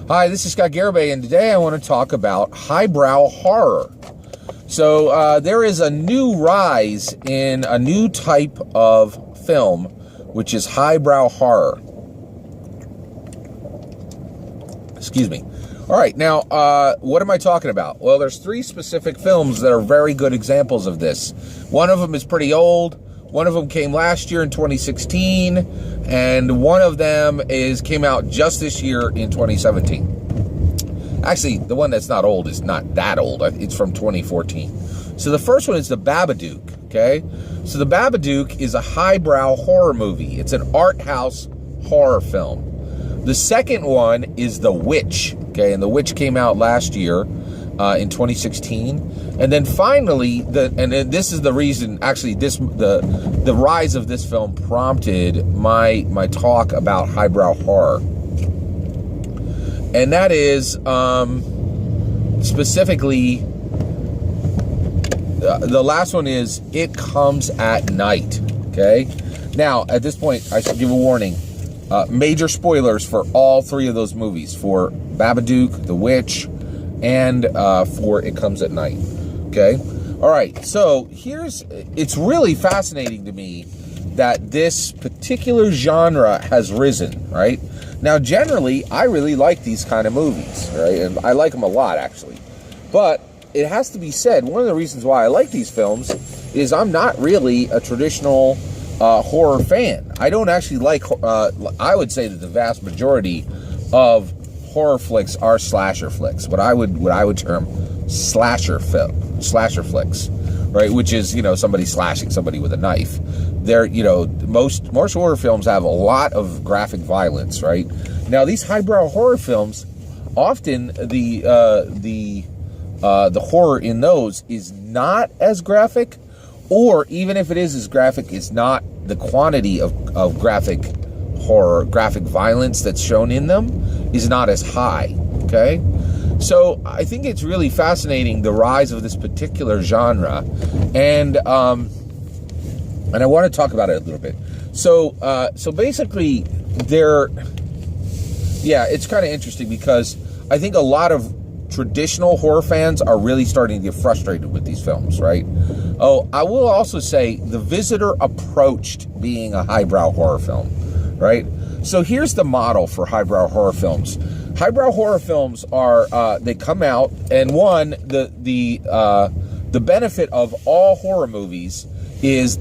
Hi, this is Scott Garibay, and today I want to talk about highbrow horror. So there is a new rise in a new type of film, which is highbrow horror. Excuse me. All right, now, what am I talking about? Well, there's three specific films that are very good examples of this. One of them is pretty old. One of them came last year in 2016, and one of them came out just this year in 2017. Actually, the one that's not old is not that old. It's from 2014. So the first one is the Babbadook, okay? So the Babbadook is a highbrow horror movie. It's an art house horror film. The second one is The Witch, okay? And The Witch came out last year in 2016. And then finally, this is the reason, actually, the rise of this film prompted my talk about highbrow horror. And that is specifically, the last one is It Comes at Night, okay? Now, at this point, I should give a warning. Major spoilers for all three of those movies, for Babbadook, The Witch, and for It Comes at Night. Okay. All right. So it's really fascinating to me that this particular genre has risen, right? Now, generally, I really like these kind of movies, right? And I like them a lot, actually. But it has to be said, one of the reasons why I like these films is I'm not really a traditional horror fan. I don't actually like, I would say that the vast majority of horror flicks are slasher flicks, what I would term slasher flicks, right? Which is, somebody slashing somebody with a knife. They're, most horror films have a lot of graphic violence, right? Now, these highbrow horror films, often the horror in those is not as graphic, or even if it is as graphic, it's not the quantity of graphic horror, graphic violence that's shown in them is not as high, okay? So I think it's really fascinating, the rise of this particular genre, and I want to talk about it a little bit. So basically, it's kind of interesting because I think a lot of traditional horror fans are really starting to get frustrated with these films, right? Oh, I will also say The Visitor approached being a highbrow horror film, right? So here's the model for highbrow horror films. Highbrow horror films are, they come out, and the benefit of all horror movies is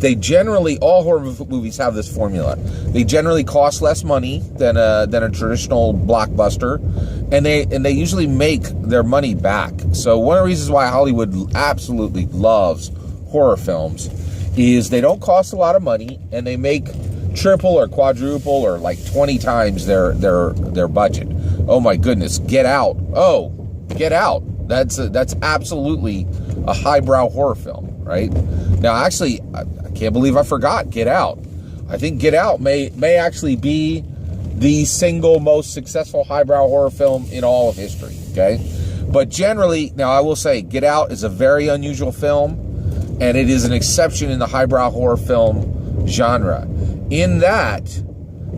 all horror movies have this formula. They generally cost less money than a traditional blockbuster, and they usually make their money back. So one of the reasons why Hollywood absolutely loves horror films is they don't cost a lot of money, and they make triple or quadruple or like 20 times their budget. Oh my goodness, Get Out. Oh, Get Out. That's absolutely a highbrow horror film, right? Now, actually, I can't believe I forgot Get Out. I think Get Out may actually be the single most successful highbrow horror film in all of history, okay? But generally, now I will say, Get Out is a very unusual film, and it is an exception in the highbrow horror film genre. In that,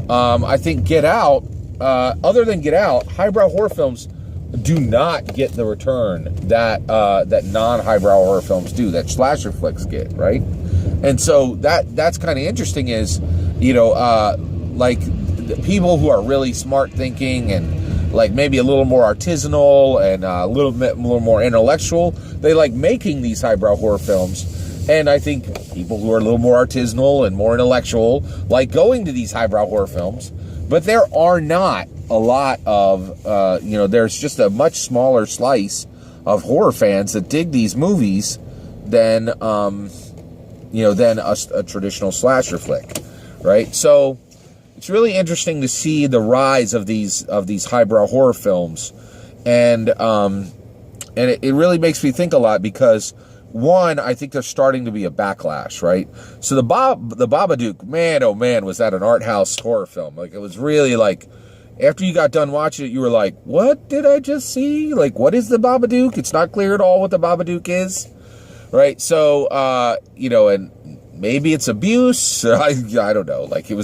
I think Get Out, other than Get Out, highbrow horror films do not get the return that non-highbrow horror films do, that slasher flicks get, right? And so that's kind of interesting is, like the people who are really smart thinking and like maybe a little more artisanal and a little more intellectual, they like making these highbrow horror films. And I think people who are a little more artisanal and more intellectual like going to these highbrow horror films. But there are not a lot of, there's just a much smaller slice of horror fans that dig these movies than a traditional slasher flick, right? So it's really interesting to see the rise of these highbrow horror films, and it really makes me think a lot because, one, I think there's starting to be a backlash, right? So the Babbadook, man, oh man, was that an art house horror film? Like, it was really like, after you got done watching it, you were like, what did I just see? Like, what is the Babbadook? It's not clear at all what the Babbadook is, right? So, and maybe it's abuse. I don't know. Like, it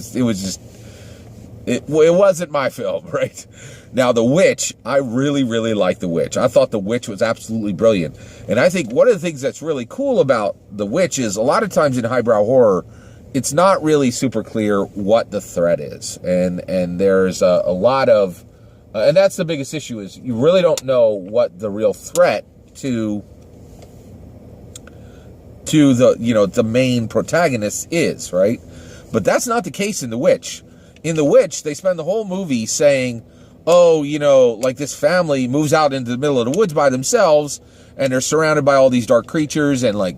wasn't my film, right? Now, The Witch, I really, really like The Witch. I thought The Witch was absolutely brilliant. And I think one of the things that's really cool about The Witch is a lot of times in highbrow horror, it's not really super clear what the threat is. And there's a lot of, and that's the biggest issue, is you really don't know what the real threat to the, you know, the main protagonist is, right? But that's not the case in The Witch. In The Witch, they spend the whole movie saying, oh, you know, like this family moves out into the middle of the woods by themselves, and they're surrounded by all these dark creatures, and like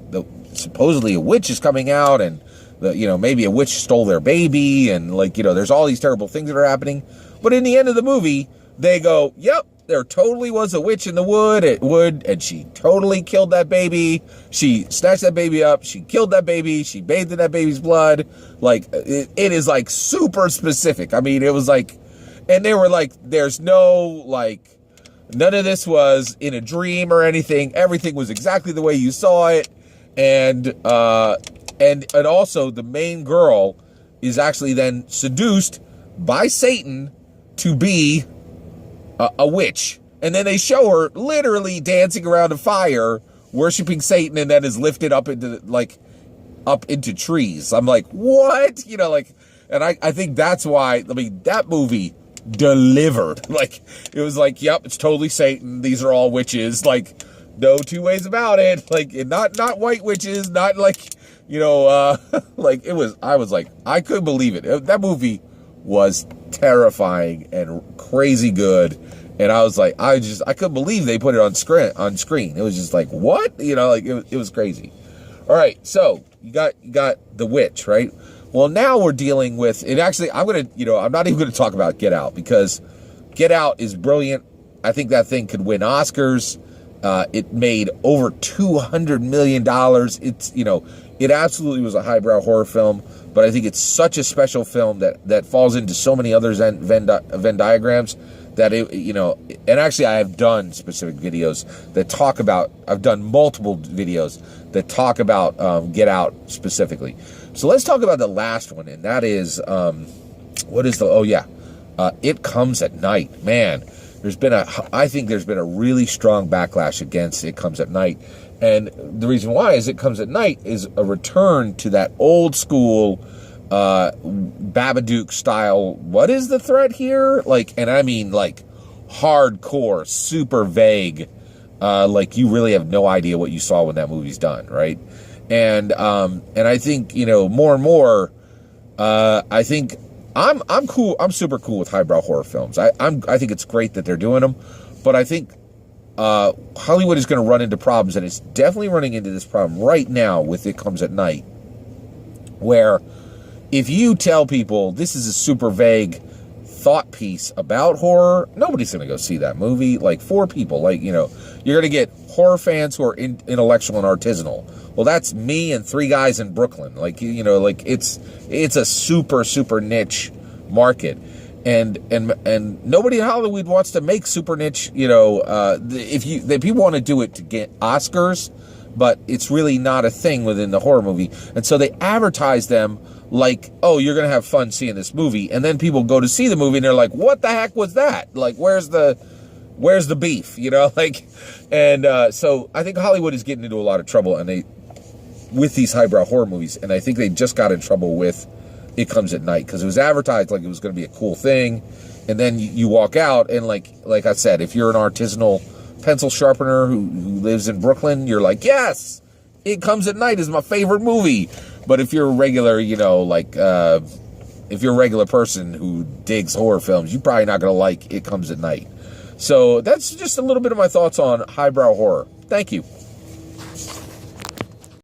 supposedly a witch is coming out, and you know, maybe a witch stole their baby, and like, you know, there's all these terrible things that are happening. But in the end of the movie, they go, yep, there totally was a witch in the wood, and she totally killed that baby. She snatched that baby up. She killed that baby. She bathed in that baby's blood. Like, it is like super specific. I mean, it was like, and they were like, there's no, like, none of this was in a dream or anything. Everything was exactly the way you saw it. And also the main girl is actually then seduced by Satan to be a witch. And then they show her literally dancing around a fire, worshiping Satan, and then is lifted up into trees. I'm like, what? You know, like, and I think that's why, I mean, that movie delivered. Like, it was like, yep, it's totally Satan. These are all witches. Like, no two ways about it. Like, not white witches, not like, you know, like, I was like, I couldn't believe it. That movie was terrifying and crazy good. And I was like, I couldn't believe they put it on screen. It was just like, what? You know, like, it was crazy. All right. So you got The Witch, right? Well, now we're dealing with it. Actually, I'm not even going to talk about Get Out, because Get Out is brilliant. I think that thing could win Oscars. It made over $200 million. It's, you know, it absolutely was a highbrow horror film, but I think it's such a special film that falls into so many other Venn diagrams that it, you know, and actually I have done specific videos that talk about, I've done multiple videos that talk about Get Out specifically. So let's talk about the last one, and that is, It Comes at Night. Man, I think there's been a really strong backlash against It Comes at Night. And the reason why is It Comes at Night is a return to that old school Babbadook style. What is the threat here? Like, and I mean like hardcore, super vague. Like you really have no idea what you saw when that movie's done, right? And I think, you know, more and more, I think I'm cool. I'm super cool with highbrow horror films. I think it's great that they're doing them, but I think Hollywood is going to run into problems, and it's definitely running into this problem right now with It Comes at Night, where if you tell people this is a super vague thought piece about horror, nobody's going to go see that movie. Like, for people, like, you know, you're going to get horror fans who are intellectual and artisanal. Well, that's me and three guys in Brooklyn. Like, you know, like it's a super, super niche market. And nobody in Hollywood wants to make super niche, you know, people want to do it to get Oscars, but it's really not a thing within the horror movie. And so they advertise them like, oh, you're going to have fun seeing this movie. And then people go to see the movie and they're like, what the heck was that? Like, where's the beef, you know? Like, and so I think Hollywood is getting into a lot of trouble with these highbrow horror movies. And I think they just got in trouble with It Comes at Night, because it was advertised like it was going to be a cool thing. And then you walk out, and like I said, if you're an artisanal pencil sharpener who lives in Brooklyn, you're like, yes, It Comes at Night is my favorite movie. But if you're a regular, you know, like, if you're a regular person who digs horror films, you're probably not going to like It Comes at Night. So that's just a little bit of my thoughts on highbrow horror. Thank you.